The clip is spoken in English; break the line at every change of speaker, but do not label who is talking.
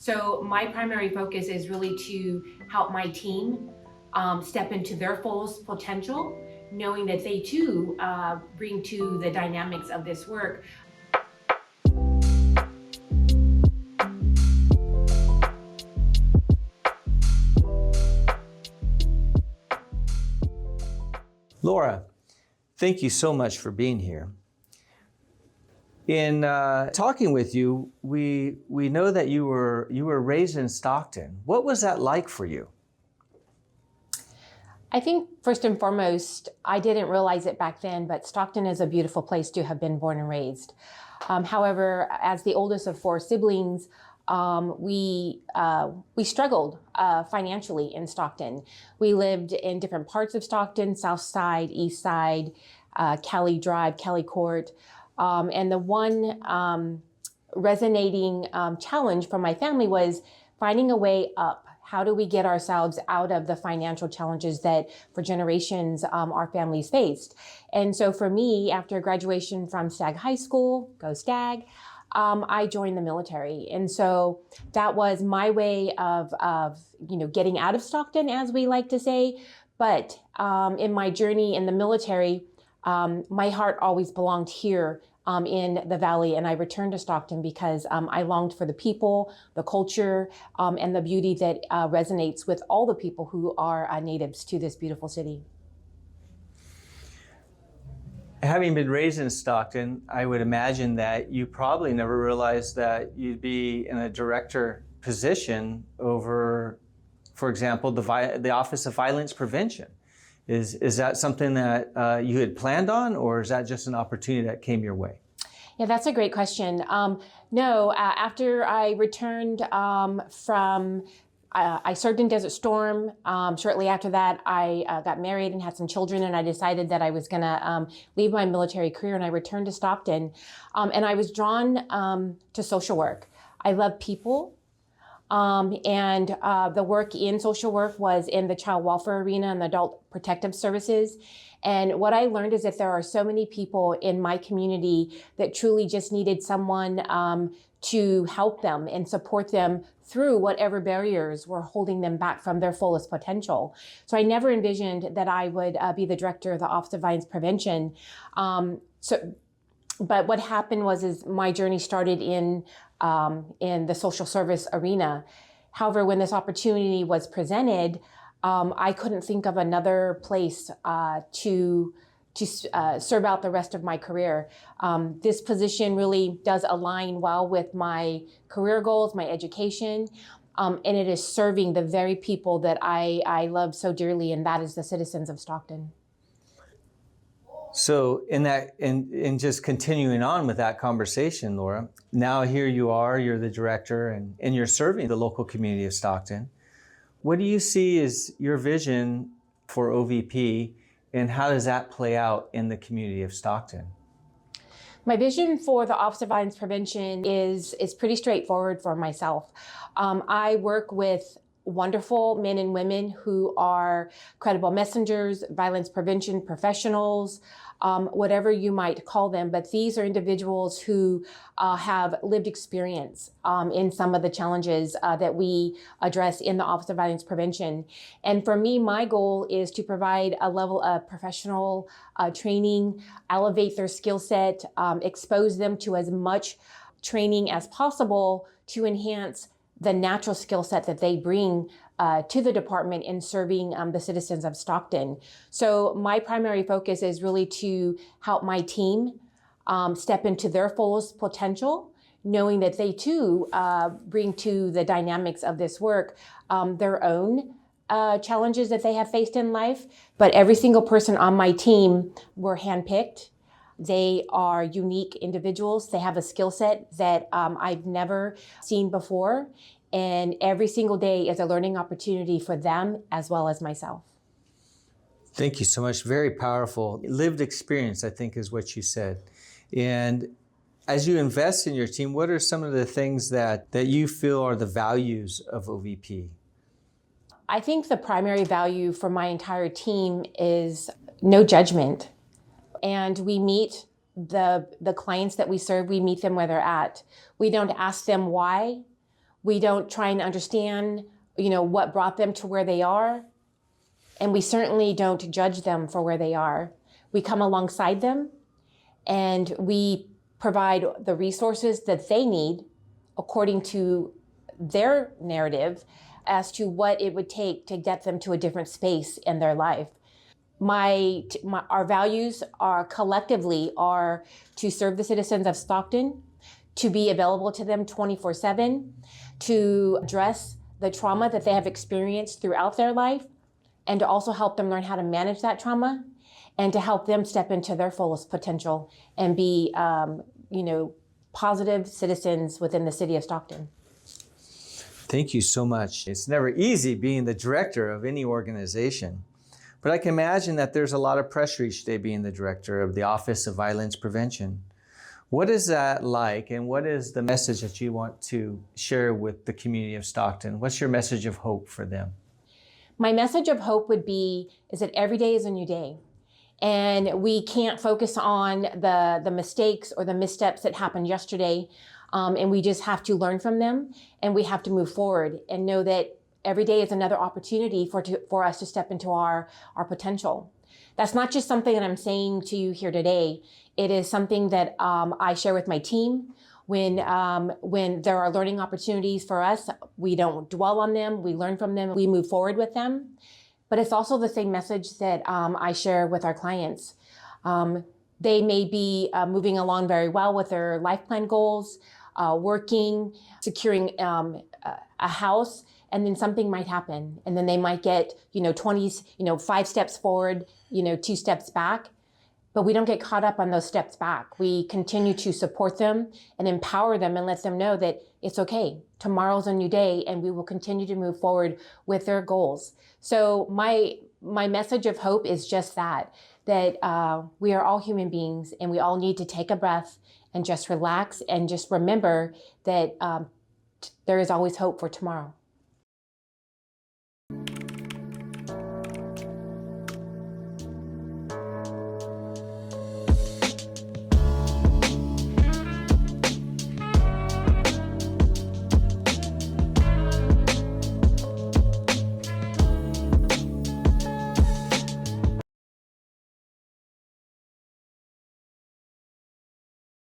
So my primary focus is really to help my team step into their fullest potential, knowing that they too bring to the dynamics of this work.
Lora, thank you so much for being here. In talking with you, we know that you were raised in Stockton. What was that like for you?
I think first and foremost, I didn't realize it back then, but Stockton is a beautiful place to have been born and raised. However, as the oldest of four siblings, we struggled financially in Stockton. We lived in different parts of Stockton: South Side, East Side, Kelly Drive, Kelly Court. And the one resonating challenge for my family was finding a way up. How do we get ourselves out of the financial challenges that for generations our families faced? And so for me, after graduation from Stagg High School, go Stagg, I joined the military. And so that was my way of getting out of Stockton, as we like to say. But in my journey in the military, my heart always belonged here in the Valley, and I returned to Stockton because I longed for the people, the culture, and the beauty that resonates with all the people who are natives to this beautiful city.
Having been raised in Stockton, I would imagine that you probably never realized that you'd be in a director position over, for example, the Office of Violence Prevention. Is that something that you had planned on, or is that just an opportunity that came your way?
Yeah, that's a great question. No, after I returned I served in Desert Storm. Shortly after that, I got married and had some children, and I decided that I was going to leave my military career, and I returned to Stockton. And I was drawn to social work. I love people. And the work in social work was in the child welfare arena and the adult protective services. And what I learned is that there are so many people in my community that truly just needed someone to help them and support them through whatever barriers were holding them back from their fullest potential. So I never envisioned that I would be the director of the Office of Violence Prevention. But what happened was my journey started in the social service arena. However, when this opportunity was presented, I couldn't think of another place to serve out the rest of my career. This position really does align well with my career goals, my education, and it is serving the very people that I love so dearly, and that is the citizens of Stockton.
So in just continuing on with that conversation, Lora, now here you are, you're the director, and you're serving the local community of Stockton. What do you see as your vision for OVP, and how does that play out in the community of Stockton?
My vision for the Office of Violence Prevention is pretty straightforward for myself. I work with wonderful men and women who are credible messengers, violence prevention professionals, whatever you might call them. But these are individuals who have lived experience in some of the challenges that we address in the Office of Violence Prevention. And for me, my goal is to provide a level of professional training, elevate their skill set, expose them to as much training as possible to enhance the natural skill set that they bring to the department in serving the citizens of Stockton. So my primary focus is really to help my team step into their fullest potential, knowing that they too bring to the dynamics of this work their own challenges that they have faced in life. But every single person on my team were handpicked. They are unique individuals. They have a skill set that I've never seen before. And every single day is a learning opportunity for them as well as myself.
Thank you so much. Very powerful. Lived experience, I think, is what you said. And as you invest in your team, what are some of the things that you feel are the values of OVP?
I think the primary value for my entire team is no judgment. And we meet the clients that we serve, we meet them where they're at. We don't ask them why. We don't try and understand, what brought them to where they are. And we certainly don't judge them for where they are. We come alongside them and we provide the resources that they need according to their narrative as to what it would take to get them to a different space in their life. Our values are collectively are to serve the citizens of Stockton, to be available to them 24/7, to address the trauma that they have experienced throughout their life, and to also help them learn how to manage that trauma, and to help them step into their fullest potential and be, positive citizens within the city of Stockton.
Thank you so much. It's never easy being the director of any organization, but I can imagine that there's a lot of pressure each day being the director of the Office of Violence Prevention. What is that like, and what is the message that you want to share with the community of Stockton? What's your message of hope for them?
My message of hope is that every day is a new day. And we can't focus on the mistakes or the missteps that happened yesterday. And we just have to learn from them, and we have to move forward and know that every day is another opportunity for us to step into our potential. That's not just something that I'm saying to you here today. It is something that I share with my team. When there are learning opportunities for us, we don't dwell on them, we learn from them, we move forward with them. But it's also the same message that I share with our clients. They may be moving along very well with their life plan goals, working, securing a house, and then something might happen. And then they might get, 5 steps forward, 2 steps back. But we don't get caught up on those steps back. We continue to support them and empower them and let them know that it's okay. Tomorrow's a new day, and we will continue to move forward with their goals. So my message of hope is just that we are all human beings, and we all need to take a breath and just relax and just remember that there is always hope for tomorrow.